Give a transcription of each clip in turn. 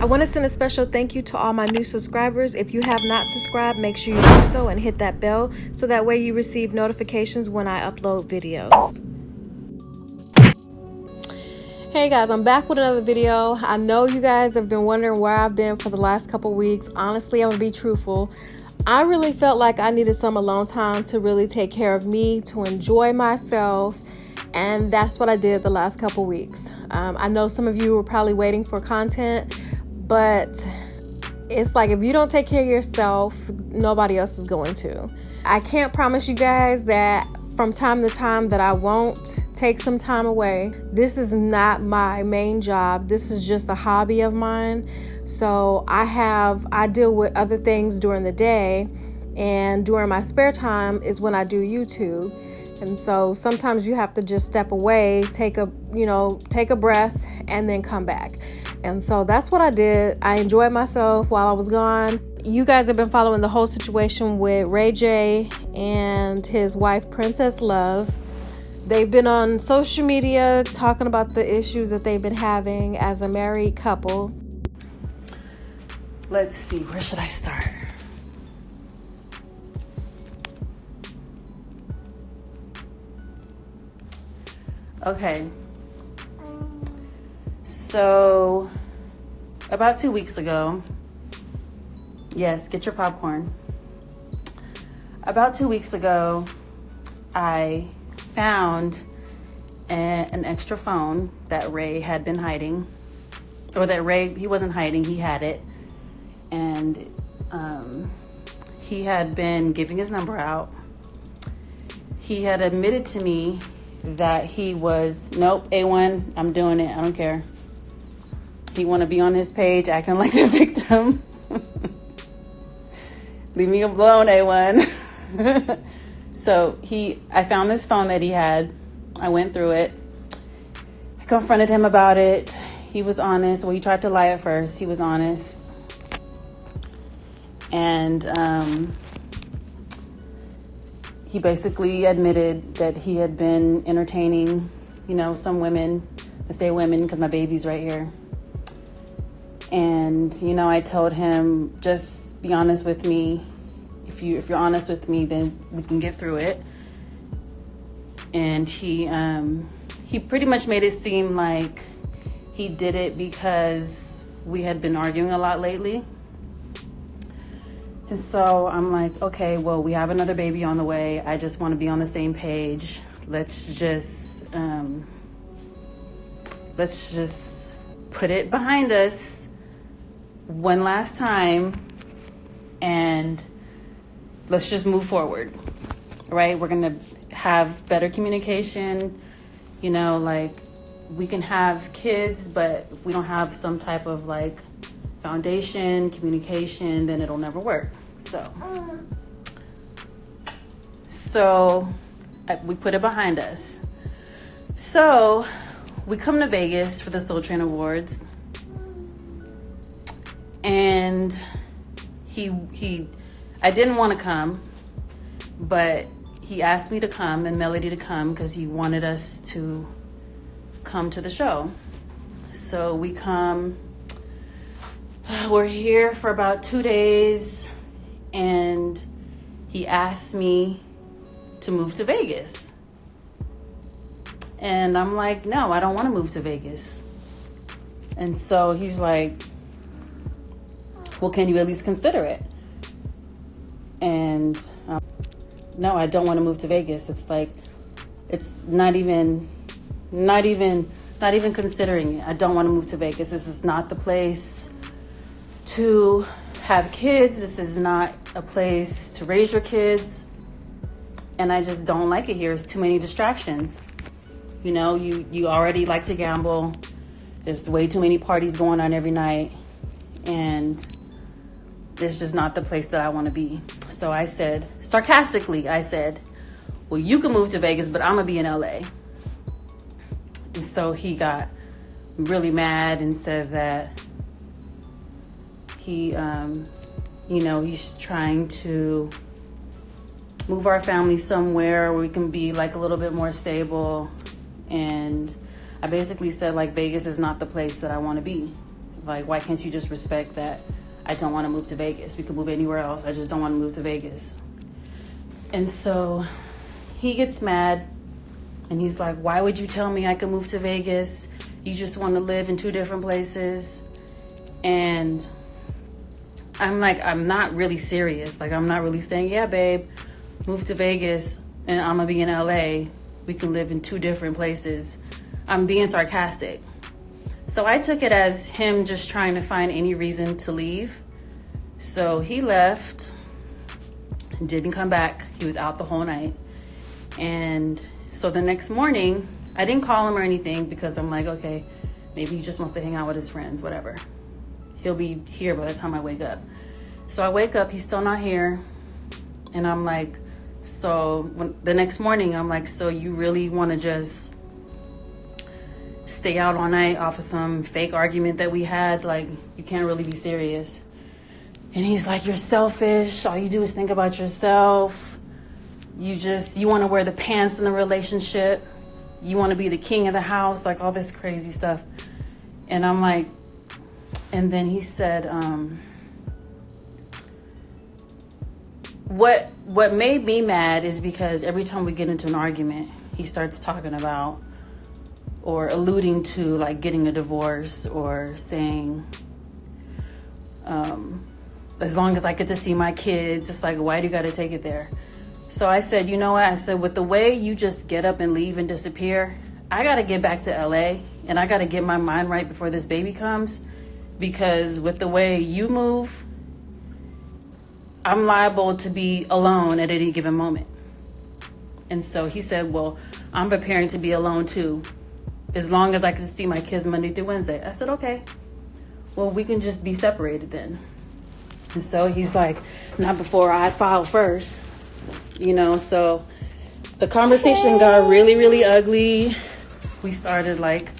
I want to send a special thank you to all my new subscribers. If you have not subscribed, make sure you do so and hit that bell so that way you receive notifications when I upload videos. Hey guys, I'm back with another video. I know you guys have been wondering where I've been for the last couple weeks. Honestly, I'm gonna be truthful. I really felt like I needed some alone time to really take care of me, to enjoy myself, and that's what I did the last couple weeks. I know some of you were probably waiting for content, but it's like if you don't take care of yourself, nobody else is going to. I can't promise you guys that from time to time that I won't take some time away. This is not my main job. This is just a hobby of mine. So I deal with other things during the day, and during my spare time is when I do YouTube. And so sometimes you have to just step away, take a breath, and then come back. And so that's what I did. I enjoyed myself while I was gone. You guys have been following the whole situation with Ray J and his wife, Princess Love. They've been on social media talking about the issues that they've been having as a married couple. Let's see, where should I start? Okay. So, about 2 weeks ago, yes, get your popcorn. About 2 weeks ago, I found an extra phone that Ray had been hiding, or that he wasn't hiding, he had it. And he had been giving his number out. He had admitted to me that he was, nope, A1, I'm doing it, I don't care. He want to be on his page acting like the victim. Leave me alone, A1. So I found this phone that he had. I went through it. I confronted him about it. He was honest. Well, he tried to lie at first. He was honest. And he basically admitted that he had been entertaining, some women, to stay women, because my baby's right here. And, I told him, just be honest with me. If you're honest with me, then we can get through it. And he pretty much made it seem like he did it because we had been arguing a lot lately. And so I'm like, okay, well, we have another baby on the way. I just want to be on the same page. Let's just put it behind us one last time, and let's just move forward, right? We're going to have better communication, we can have kids, but if we don't have some type of foundation, communication, then it'll never work. So we put it behind us. So we come to Vegas for the Soul Train Awards, and I didn't want to come, but he asked me to come and Melody to come because he wanted us to come to the show. So we come. We're here for about 2 days, and he asked me to move to Vegas. And I'm like, no, I don't want to move to Vegas. And so he's like, well, can you at least consider it? And no, I don't want to move to Vegas. It's like, it's not even considering it. I don't want to move to Vegas. This is not the place to have kids. This is not a place to raise your kids. And I just don't like it here. It's too many distractions. You already like to gamble. There's way too many parties going on every night. And this is not the place that I want to be. So I said, sarcastically, well, you can move to Vegas, but I'm going to be in LA. And so he got really mad and said that he, he's trying to move our family somewhere where we can be a little bit more stable. And I basically said Vegas is not the place that I want to be. Like, why can't you just respect that I don't want to move to Vegas? We could move anywhere else. I just don't want to move to Vegas. And so he gets mad and he's like, why would you tell me I could move to Vegas? You just want to live in two different places. And I'm like, I'm not really serious. Like, I'm not really saying, yeah, babe, move to Vegas and I'm gonna be in LA. We can live in two different places. I'm being sarcastic. So I took it as him just trying to find any reason to leave. So he left, didn't come back. He was out the whole night. And so the next morning, I didn't call him or anything because I'm like, okay, maybe he just wants to hang out with his friends, whatever. He'll be here by the time I wake up. So I wake up, he's still not here. And I'm like, the next morning, I'm like, so you really want to just stay out all night off of some fake argument that we had? Like, you can't really be serious. And he's like, you're selfish. All you do is think about yourself. You want to wear the pants in the relationship. You want to be the king of the house, like all this crazy stuff. And I'm like, and then he said, what made me mad is because every time we get into an argument, he starts talking about or alluding to like getting a divorce or saying, as long as I get to see my kids, it's like, why do you got to take it there? So I said, you know what? I said, with the way you just get up and leave and disappear, I got to get back to LA and I got to get my mind right before this baby comes, because with the way you move, I'm liable to be alone at any given moment. And so he said, well, I'm preparing to be alone too, as long as I can see my kids Monday through Wednesday. I said, okay, well, we can just be separated then. And so he's like, not before I file first, so the conversation got really, really ugly. We started like,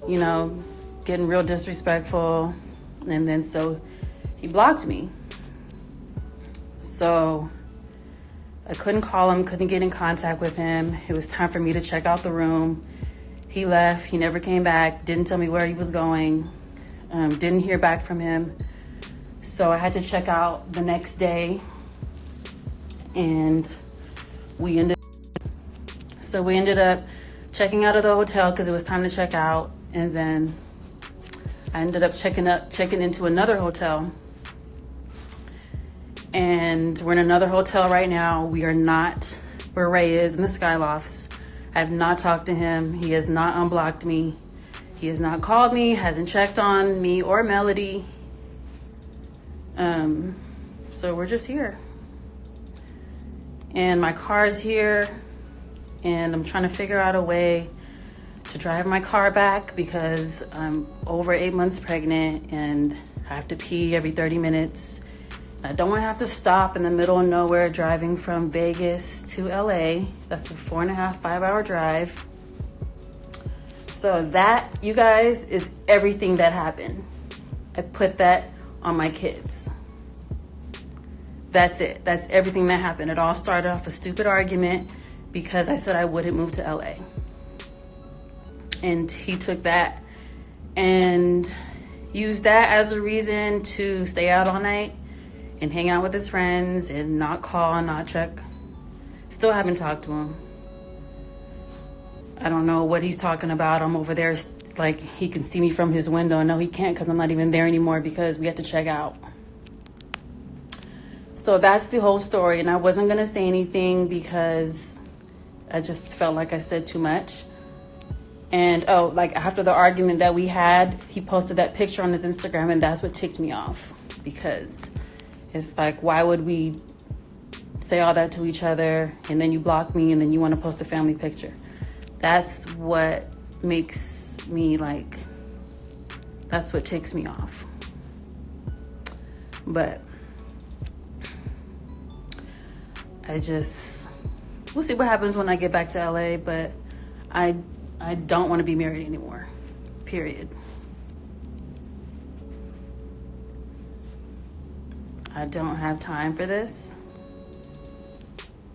getting real disrespectful. And then so he blocked me. So I couldn't call him, couldn't get in contact with him. It was time for me to check out the room. He left, he never came back, didn't tell me where he was going, didn't hear back from him. So I had to check out the next day, and we ended up checking out of the hotel because it was time to check out. And then I ended up checking into another hotel. And we're in another hotel right now. We are not where Ray is in the Skylofts. I have not talked to him. He has not unblocked me. He has not called me, hasn't checked on me or Melody. So we're just here. And my car is here. And I'm trying to figure out a way to drive my car back because I'm over 8 months pregnant and I have to pee every 30 minutes. I don't want to have to stop in the middle of nowhere driving from Vegas to LA. That's a 4.5, 5-hour drive. So that, you guys, is everything that happened. I put that on my kids. That's it. That's everything that happened. It all started off a stupid argument because I said I wouldn't move to LA. And he took that and used that as a reason to stay out all night and hang out with his friends and not call, not check. Still haven't talked to him. I don't know what he's talking about. I'm over there like he can see me from his window. No, he can't because I'm not even there anymore because we had to check out. So that's the whole story. And I wasn't going to say anything because I just felt like I said too much. And like after the argument that we had, he posted that picture on his Instagram, and that's what ticked me off, because it's like, why would we say all that to each other and then you block me and then you want to post a family picture? That's what makes me like, that's what ticks me off. But we'll see what happens when I get back to LA, but I don't want to be married anymore, period. I don't have time for this.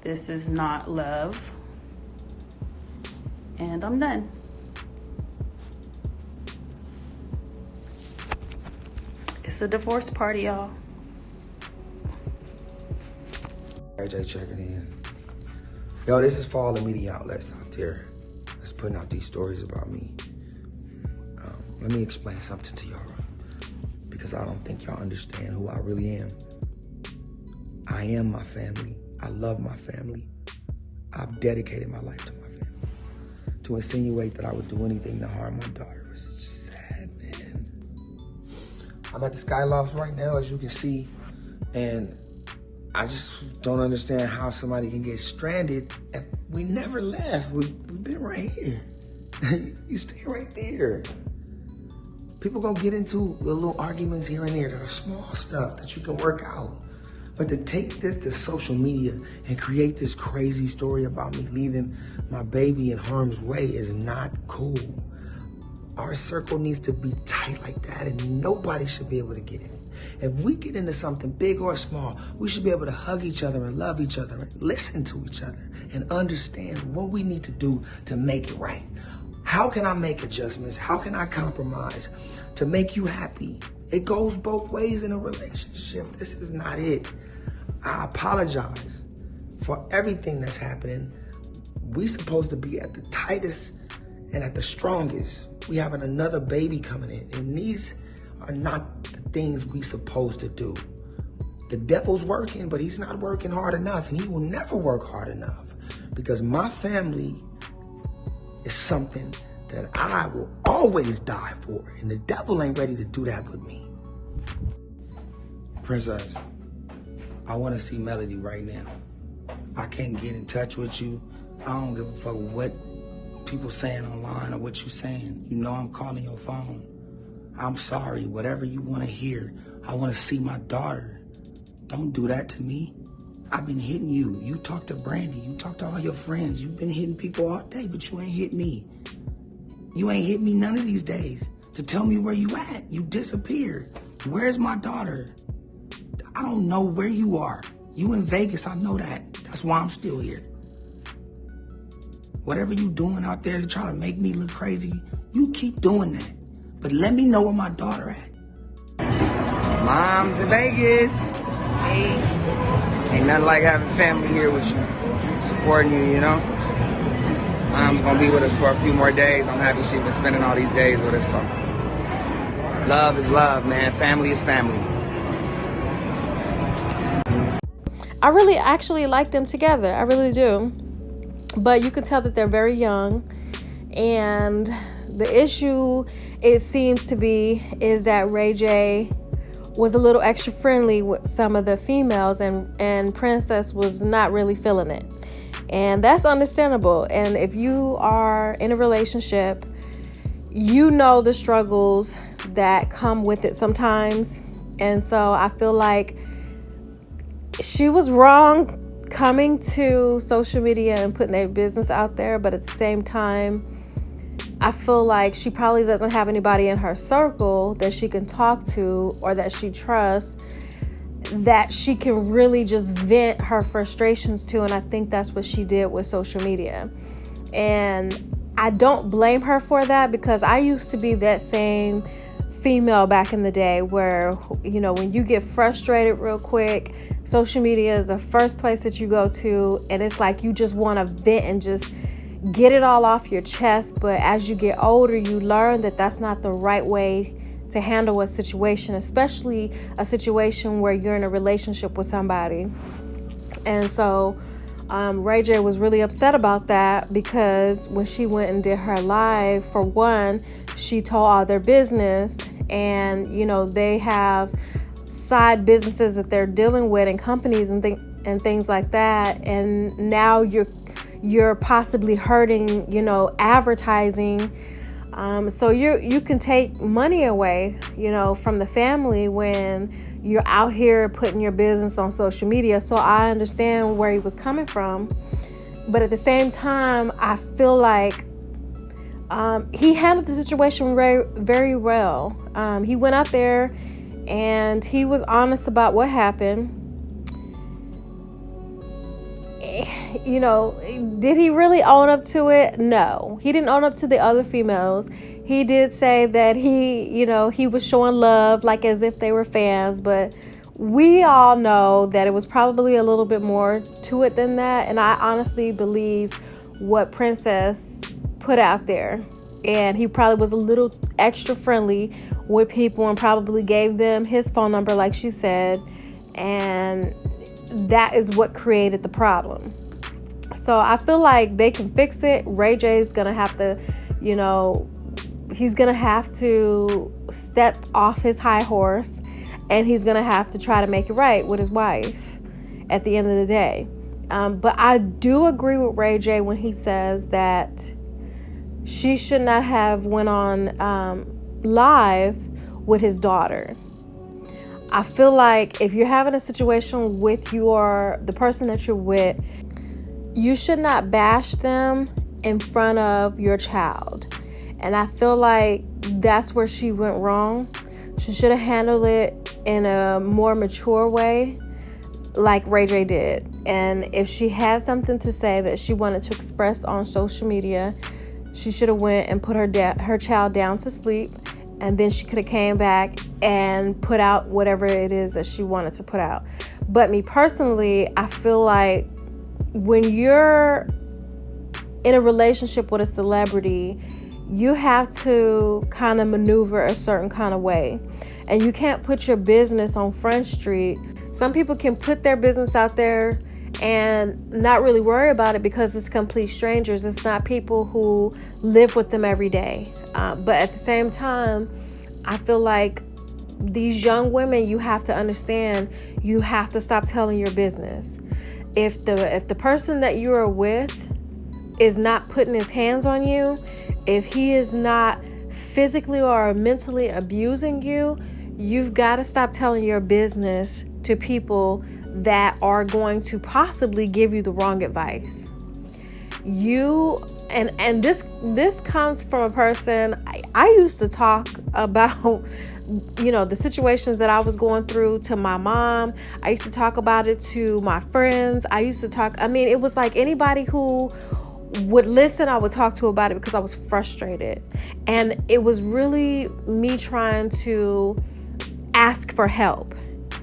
This is not love. And I'm done. It's a divorce party, y'all. AJ checking in. Yo, this is for all the media outlets out there that's putting out these stories about me. Let me explain something to y'all, because I don't think y'all understand who I really am. I am my family. I love my family. I've dedicated my life to my family. To insinuate that I would do anything to harm my daughter was just sad, man. I'm at the Skylofts right now, as you can see, and I just don't understand how somebody can get stranded if we never left. We've been right here. You stay right there. People gonna get into little arguments here and there that are small stuff that you can work out. But to take this to social media and create this crazy story about me leaving my baby in harm's way is not cool. Our circle needs to be tight like that, and nobody should be able to get in. If we get into something big or small, we should be able to hug each other and love each other and listen to each other and understand what we need to do to make it right. How can I make adjustments? How can I compromise to make you happy? It goes both ways in a relationship. This is not it. I apologize for everything that's happening. We supposed to be at the tightest and at the strongest. We having another baby coming in, and these are not the things we supposed to do. The devil's working, but he's not working hard enough, and he will never work hard enough, because my family is something that I will always die for, and the devil ain't ready to do that with me. Princess, I want to see Melody right now. I can't get in touch with you. I don't give a fuck what people saying online or what you saying. You know I'm calling your phone. I'm sorry, whatever you want to hear. I want to see my daughter. Don't do that to me. I've been hitting you. You talk to Brandy. You talk to all your friends. You've been hitting people all day, but you ain't hit me. You ain't hit me none of these days to tell me where you at. You disappeared. Where's my daughter? I don't know where you are. You in Vegas, I know that. That's why I'm still here. Whatever you doing out there to try to make me look crazy, you keep doing that. But let me know where my daughter at. Mom's in Vegas. Hey. Ain't nothing like having family here with you, supporting you, you know? Mom's gonna be with us for a few more days. I'm happy she's been spending all these days with us, so. Love is love, man. Family is family. I really actually like them together. I really do. But you can tell that they're very young. And the issue, it seems to be, is that Ray J was a little extra friendly with some of the females, and Princess was not really feeling it. And that's understandable. And if you are in a relationship, you know the struggles that come with it sometimes. And so I feel like she was wrong coming to social media and putting their business out there, but at the same time, I feel like she probably doesn't have anybody in her circle that she can talk to or that she trusts, that she can really just vent her frustrations to. And I think that's what she did with social media. And I don't blame her for that, because I used to be that same female back in the day where, you know, when you get frustrated real quick, social media is the first place that you go to, and it's like you just want to vent and just get it all off your chest. But as you get older, you learn that that's not the right way to handle a situation, especially a situation where you're in a relationship with somebody. And so Ray J was really upset about that, because when she went and did her live, for one, she told all their business, and you know, they have side businesses that they're dealing with and companies and things like that, and now you're possibly hurting, you know, advertising. So you can take money away, you know, from the family when you're out here putting your business on social media. So I understand where he was coming from, but at the same time, I feel like he handled the situation very, very well. He went out there and he was honest about what happened. You know, did he really own up to it? No, he didn't own up to the other females. He did say that he was showing love like as if they were fans, but we all know that it was probably a little bit more to it than that. And I honestly believe what Princess put out there. And he probably was a little extra friendly with people and probably gave them his phone number, like she said. And that is what created the problem. So I feel like they can fix it. Ray J's gonna have to, he's gonna have to step off his high horse, and he's gonna have to try to make it right with his wife at the end of the day. But I do agree with Ray J when he says that she should not have went on live with his daughter. I feel like if you're having a situation with the person that you're with, you should not bash them in front of your child. And I feel like that's where she went wrong. She should have handled it in a more mature way, like Ray J did. And if she had something to say that she wanted to express on social media, she should have went and put her child down to sleep, and then she could have came back and put out whatever it is that she wanted to put out. But me personally, I feel like when you're in a relationship with a celebrity, you have to kind of maneuver a certain kind of way. And you can't put your business on Front Street. Some people can put their business out there and not really worry about it because it's complete strangers. It's not people who live with them every day. But at the same time, I feel like these young women, you have to understand, you have to stop telling your business. If the person that you are with is not putting his hands on you, if he is not physically or mentally abusing you, you've got to stop telling your business to people that are going to possibly give you the wrong advice. And this comes from a person. I used to talk about the situations that I was going through to my mom. I used to talk about it to my friends. It was like anybody who would listen, I would talk to about it because I was frustrated. And it was really me trying to ask for help.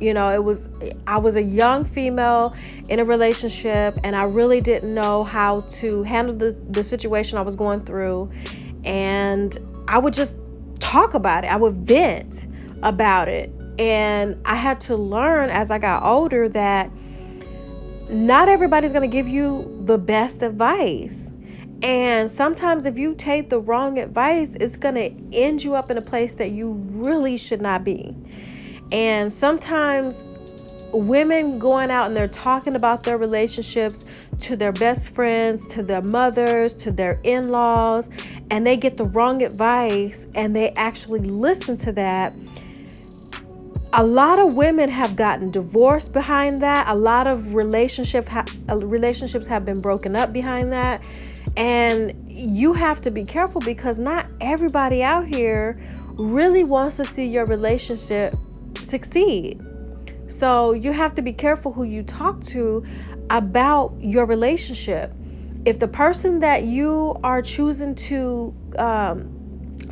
I was a young female in a relationship, and I really didn't know how to handle the situation I was going through. And I would just talk about it. I would vent about it. And I had to learn as I got older that not everybody's going to give you the best advice. And sometimes if you take the wrong advice, it's going to end you up in a place that you really should not be. And sometimes women going out and they're talking about their relationships to their best friends, to their mothers, to their in-laws, and they get the wrong advice and they actually listen to that. A lot of women have gotten divorced behind that. A lot of relationships have been broken up behind that. And you have to be careful because not everybody out here really wants to see your relationship succeed. So you have to be careful who you talk to about your relationship. If the person that you are choosing to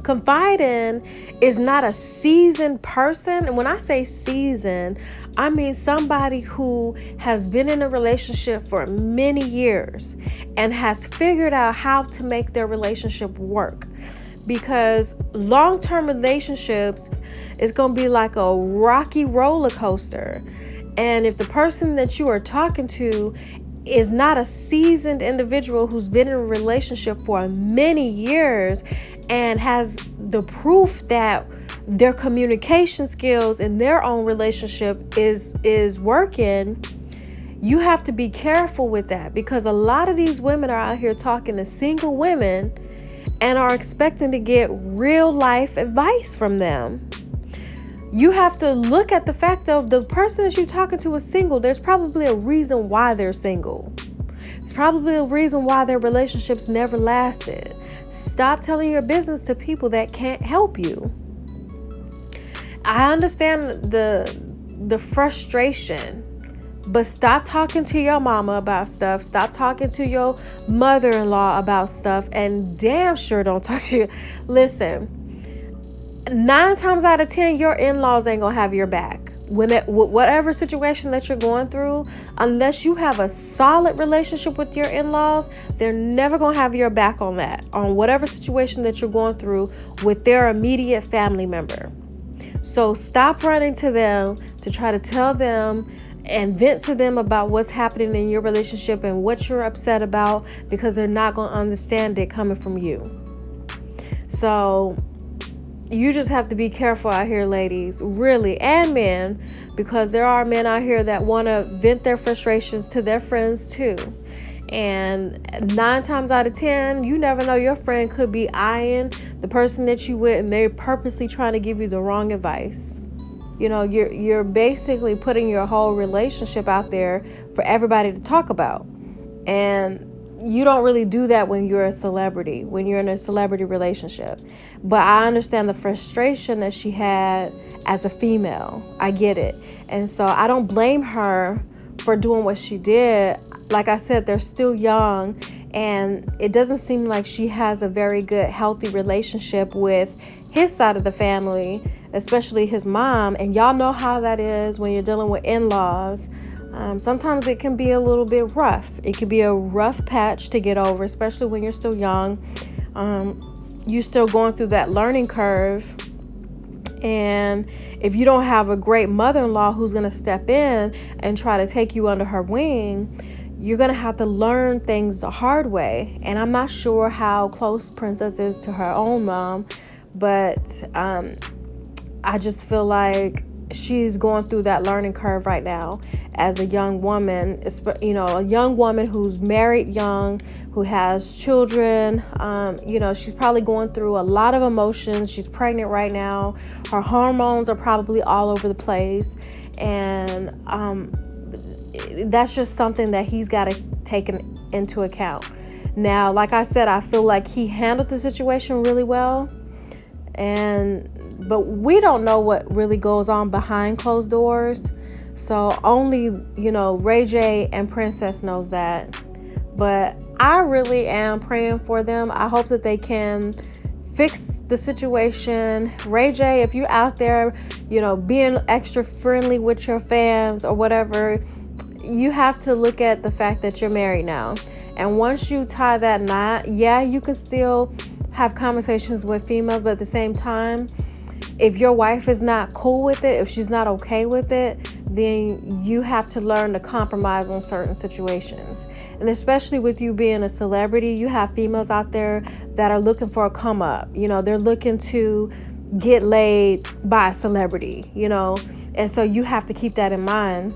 confide in is not a seasoned person, and when I say seasoned, I mean somebody who has been in a relationship for many years and has figured out how to make their relationship work. Because long-term relationships is going to be like a rocky roller coaster. And if the person that you are talking to is not a seasoned individual who's been in a relationship for many years and has the proof that their communication skills in their own relationship is working, you have to be careful with that, because a lot of these women are out here talking to single women and are expecting to get real life advice from them. You have to look at the fact of the person that you're talking to is single. There's probably a reason why they're single. It's probably a reason why their relationships never lasted. Stop telling your business to people that can't help you. I understand the frustration But stop talking to your mama about stuff. Stop talking to your mother-in-law about stuff. And damn sure don't talk to you. Listen, 9 times out of 10, your in-laws ain't gonna have your back. Whatever situation that you're going through, unless you have a solid relationship with your in-laws, they're never gonna have your back on that. On whatever situation that you're going through with their immediate family member. So stop running to them to try to tell them and vent to them about what's happening in your relationship and what you're upset about, because they're not going to understand it coming from you. So you just have to be careful out here, ladies, really, and men, because there are men out here that want to vent their frustrations to their friends too. And 9 times out of 10, you never know, your friend could be eyeing the person that you with, and they're purposely trying to give you the wrong advice. You know, you're basically putting your whole relationship out there for everybody to talk about. And you don't really do that when you're a celebrity, when you're in a celebrity relationship. But I understand the frustration that she had as a female. I get it. And so I don't blame her for doing what she did. Like I said, they're still young, and it doesn't seem like she has a very good, healthy relationship with his side of the family, especially his mom. And y'all know how that is when you're dealing with in-laws. Sometimes it can be a little bit rough. It can be a rough patch to get over, especially when you're still young. You're still going through that learning curve. And if you don't have a great mother-in-law who's going to step in and try to take you under her wing, you're going to have to learn things the hard way. And I'm not sure how close Princess is to her own mom, but I just feel like she's going through that learning curve right now as a young woman, you know, a young woman who's married young, who has children. You know, she's probably going through a lot of emotions. She's pregnant right now. Her hormones are probably all over the place. And that's just something that he's got to take into account. Now, like I said, I feel like he handled the situation really well. But we don't know what really goes on behind closed doors. So only, you know, Ray J and Princess knows that. But I really am praying for them. I hope that they can fix the situation. Ray J, if you're out there, you know, being extra friendly with your fans or whatever, you have to look at the fact that you're married now. And once you tie that knot, yeah, you can still have conversations with females, but at the same time, if your wife is not cool with it, if she's not okay with it, then you have to learn to compromise on certain situations. And especially with you being a celebrity, you have females out there that are looking for a come up. You know, they're looking to get laid by a celebrity, you know, and so you have to keep that in mind.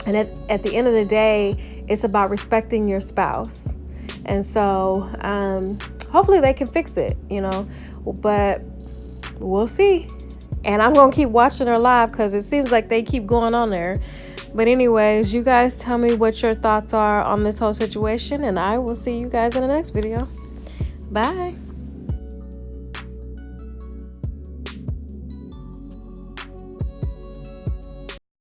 And at the end of the day, it's about respecting your spouse. And so hopefully they can fix it, you know, but we'll see. And I'm going to keep watching her live because it seems like they keep going on there. But anyways, you guys tell me what your thoughts are on this whole situation, and I will see you guys in the next video. Bye.